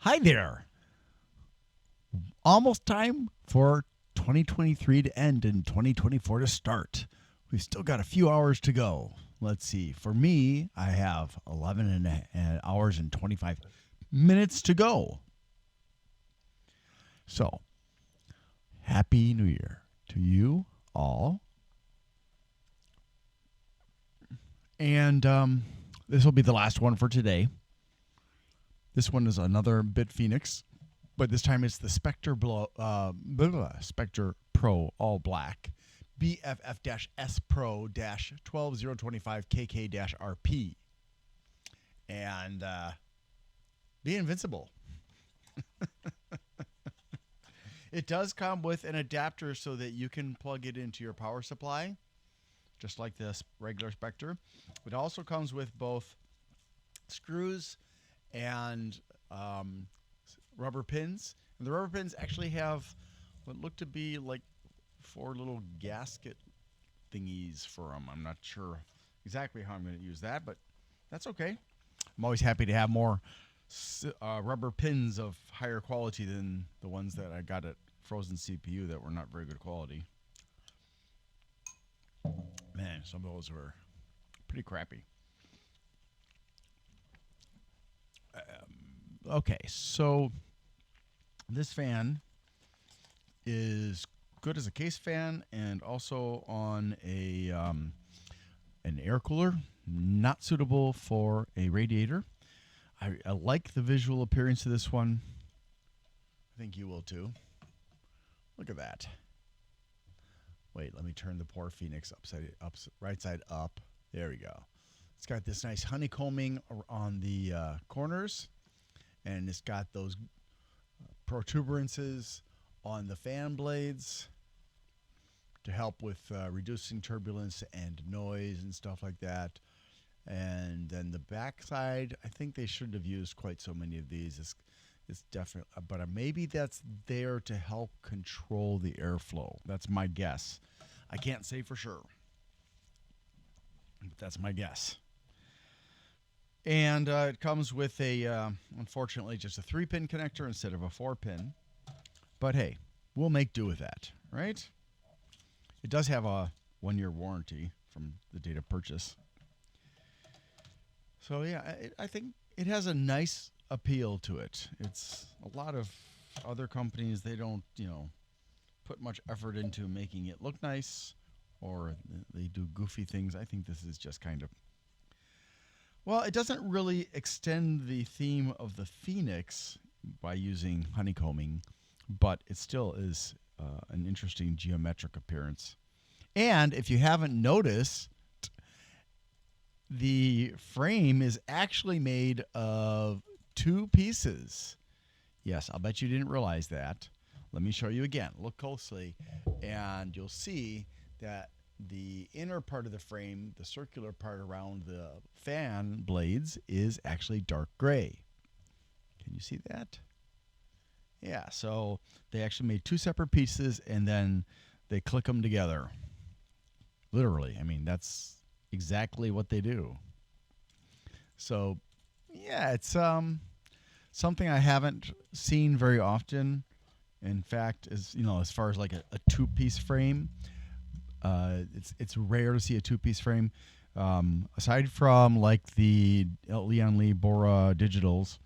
Hi there. Almost time for 2023 to end and 2024 to start. We've still got a few hours to go. Let's see. For me, I have 11 hours and 25 minutes to go. So, Happy New Year to you all. And this will be the last one for today. This one is another Bit Phoenix, but this time it's the Spectre Spectre Pro All Black BFF-S Pro 12025 KK-RP. And be invincible. It does come with an adapter so that you can plug it into your power supply, just like this regular Spectre. It also comes with both screws and rubber pins. And the rubber pins actually have what look to be like 4 little gasket thingies for them. I'm not sure exactly how I'm going to use that, but that's okay. I'm always happy to have more rubber pins of higher quality than the ones that I got at Frozen CPU that were not very good quality. Man, some of those were pretty crappy. Okay, so this fan is good as a case fan and also on a an air cooler, not suitable for a radiator. I like the visual appearance of this one. I think you will too. Look at that. Wait, let me turn the poor Phoenix right side up. There we go. It's got this nice honeycombing on the corners, and it's got those protuberances on the fan blades to help with reducing turbulence and noise and stuff like that. And then the backside, I think they shouldn't have used quite so many of these. It's definitely, but maybe that's there to help control the airflow. That's my guess. I can't say for sure, but that's my guess. And it comes with unfortunately, just a 3-pin connector instead of a 4-pin. But hey, we'll make do with that, right? It does have a 1-year warranty from the date of purchase. So yeah, I think it has a nice appeal to it. It's a lot of other companies, they don't, put much effort into making it look nice, or they do goofy things. I think this is just kind of, well, it doesn't really extend the theme of the Phoenix by using honeycombing, but it still is an interesting geometric appearance. And if you haven't noticed, the frame is actually made of 2 pieces. Yes, I'll bet you didn't realize that. Let me show you again. Look closely, and you'll see that the inner part of the frame, the circular part around the fan blades, is actually dark gray. Can you see that? Yeah, so they actually made 2 separate pieces, and then they click them together. Literally, I mean, that's exactly what they do. So, yeah, it's something I haven't seen very often. In fact, as far as like a 2-piece frame, it's rare to see a 2-piece frame. Aside from like the Lian Li Bora Digitals,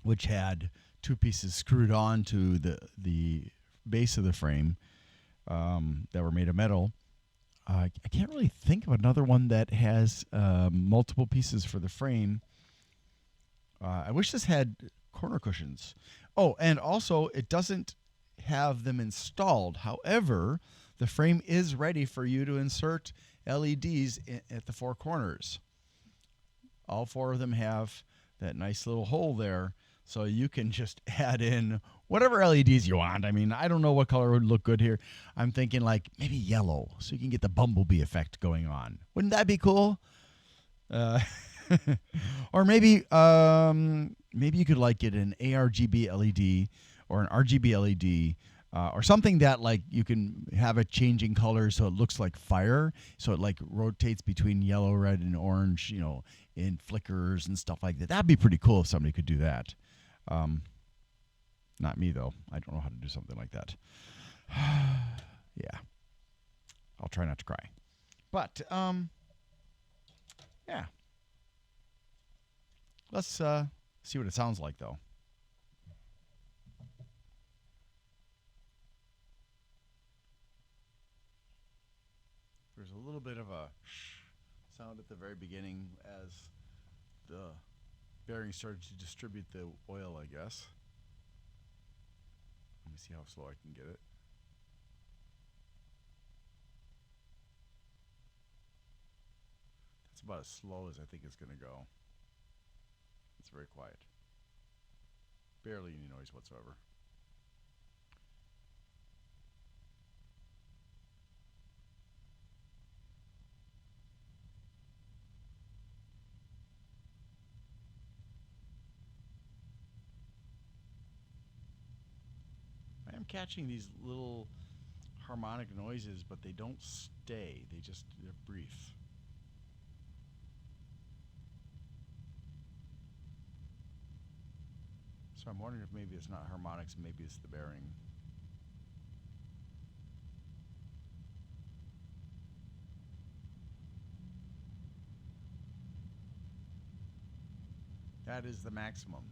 which had 2 pieces screwed on to the base of the frame that were made of metal. I can't really think of another one that has multiple pieces for the frame. I wish this had corner cushions. Oh, and also it doesn't have them installed. However, the frame is ready for you to insert LEDs at the 4 corners. All 4 of them have that nice little hole there, so you can just add in whatever LEDs you want. I mean, I don't know what color would look good here. I'm thinking like maybe yellow, so you can get the bumblebee effect going on. Wouldn't that be cool? Or maybe you could like get an ARGB LED or an RGB LED. Or something that like you can have it changing colors so it looks like fire, so it like rotates between yellow, red, and orange, in flickers and stuff like that. That'd be pretty cool if somebody could do that. Not me, though. I don't know how to do something like that. Yeah. I'll try not to cry. But, yeah. Let's see what it sounds like, though. There's a little bit of a sound at the very beginning as the bearing started to distribute the oil, I guess. Let me see how slow I can get it. That's about as slow as I think it's going to go. It's very quiet. Barely any noise whatsoever. I am catching these little harmonic noises, but they don't stay. They're brief. So I'm wondering if maybe it's not harmonics, maybe it's the bearing. That is the maximum.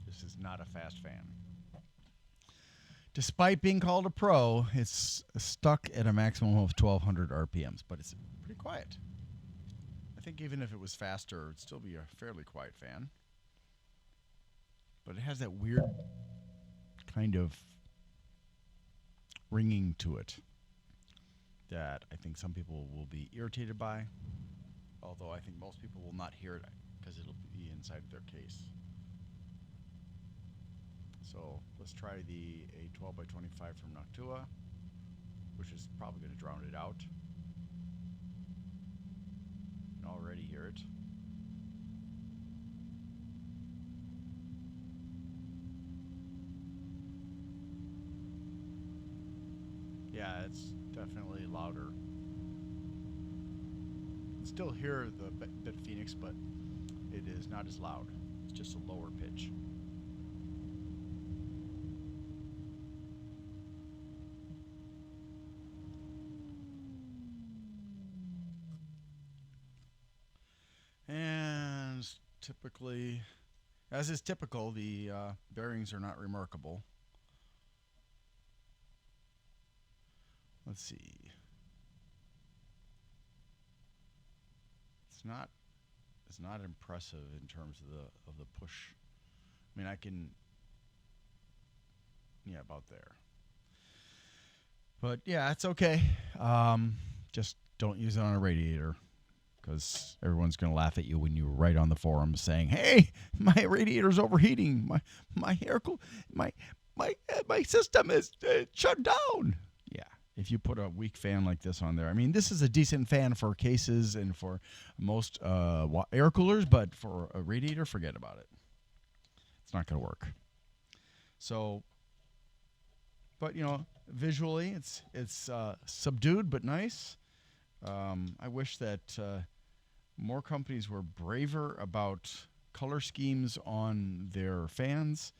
This is not a fast fan. Despite being called a pro, it's stuck at a maximum of 1200 RPMs, but it's pretty quiet. I think even if it was faster, it would still be a fairly quiet fan. But it has that weird kind of ringing to it that I think some people will be irritated by, although I think most people will not hear it because it'll be inside their case. So let's try the A12x25 from Noctua, which is probably going to drown it out. You can already hear it. Yeah, it's definitely louder. You can still hear the bit Phoenix, but it is not as loud. It's just a lower pitch. And typically, as is typical, the bearings are not remarkable. Let's see. It's not impressive in terms of the push. I mean, about there. But yeah, it's okay. Just don't use it on a radiator, because everyone's going to laugh at you when you write on the forum saying, "Hey, my radiator's overheating. My system is shut down." Yeah, if you put a weak fan like this on there, I mean, this is a decent fan for cases and for most air coolers, but for a radiator, forget about it. It's not going to work. So, but visually, it's subdued but nice. I wish that more companies were braver about color schemes on their fans,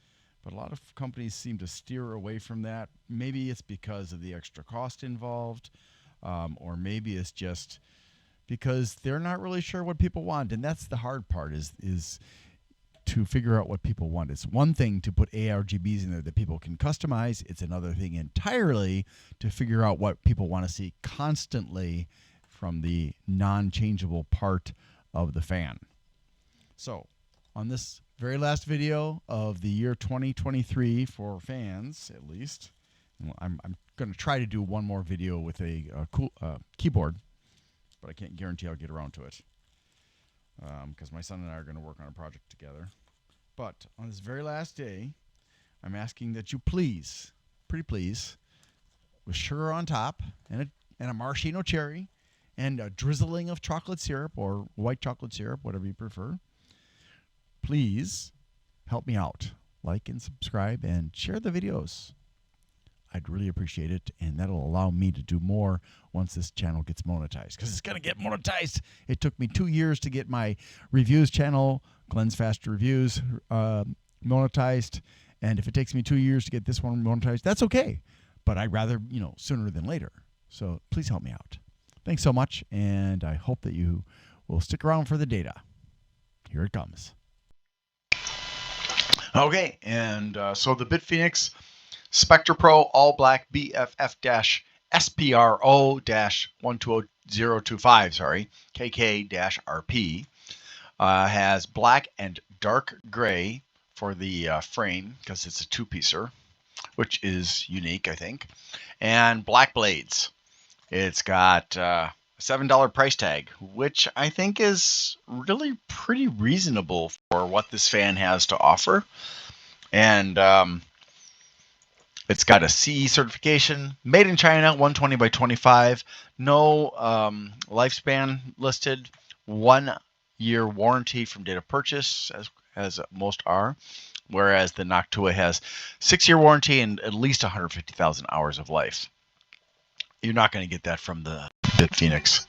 but a lot of companies seem to steer away from that. Maybe it's because of the extra cost involved, or maybe it's just because they're not really sure what people want, and that's the hard part is to figure out what people want. It's one thing to put ARGBs in there that people can customize. It's another thing entirely to figure out what people want to see constantly from the non-changeable part of the fan. So on this very last video of the year 2023 for fans, at least, I'm going to try to do one more video with a cool keyboard, but I can't guarantee I'll get around to it because my son and I are going to work on a project together. But on this very last day, I'm asking that you please, pretty please, with sugar on top and a maraschino cherry and a drizzling of chocolate syrup or white chocolate syrup, whatever you prefer, please help me out. Like and subscribe and share the videos. I'd really appreciate it, and that'll allow me to do more once this channel gets monetized, because it's going to get monetized. It took me 2 years to get my reviews channel, Glenn's Fast Reviews, monetized. And if it takes me 2 years to get this one monetized, that's okay. But I'd rather, sooner than later. So please help me out. Thanks so much, and I hope that you will stick around for the data. Here it comes. Okay, and so the Bitfinex Spectre Pro All Black BFF-SPRO-120025, KK-RP, has black and dark gray for the frame because it's a two-piecer, which is unique, I think, and black blades. It's got a $7 price tag, which I think is really pretty reasonable for what this fan has to offer. And it's got a CE certification, made in China, 120 by 25, no lifespan listed, 1 year warranty from date of purchase, as most are, whereas the Noctua has 6-year warranty and at least 150,000 hours of life. You're not going to get that from the Bitfinex.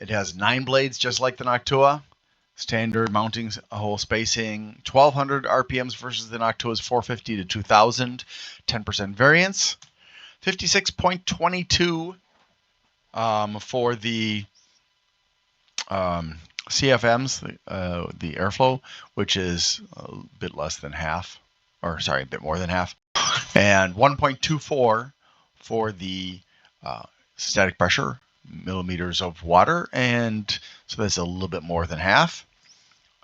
It has 9 blades, just like the Noctua. Standard mounting hole spacing, 1200 RPMs versus the Noctua's 450 to 2000, 10% variance. 56.22 for the CFMs, the airflow, which is a bit less than half, or sorry, a bit more than half. And 1.24 for the static pressure, millimeters of water, and so that's a little bit more than half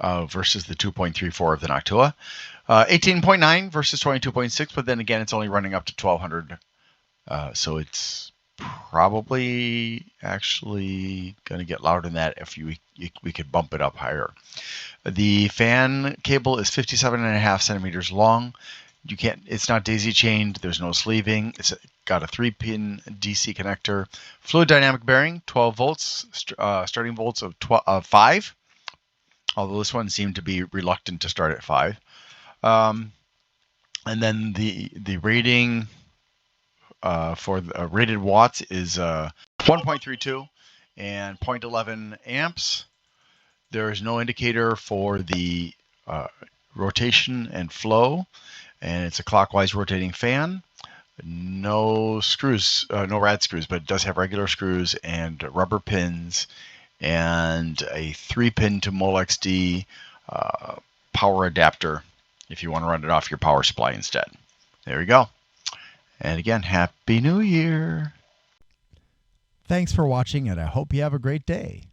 versus the 2.34 of the Noctua. 18.9 versus 22.6, but then again, it's only running up to 1200, so it's probably actually going to get louder than that if we could bump it up higher. The fan cable is 57.5 centimeters long. It's not daisy chained. There's no sleeving. It's got a 3-pin DC connector. Fluid dynamic bearing, 12 volts, starting volts of 5. Although this one seemed to be reluctant to start at 5. And then the rating for the rated watts is 1.32 and 0.11 amps. There is no indicator for the rotation and flow, and it's a clockwise rotating fan. No screws, no rad screws, but it does have regular screws and rubber pins and a 3-pin to MolXD power adapter if you want to run it off your power supply instead. There we go. And again, Happy New Year. Thanks for watching, and I hope you have a great day.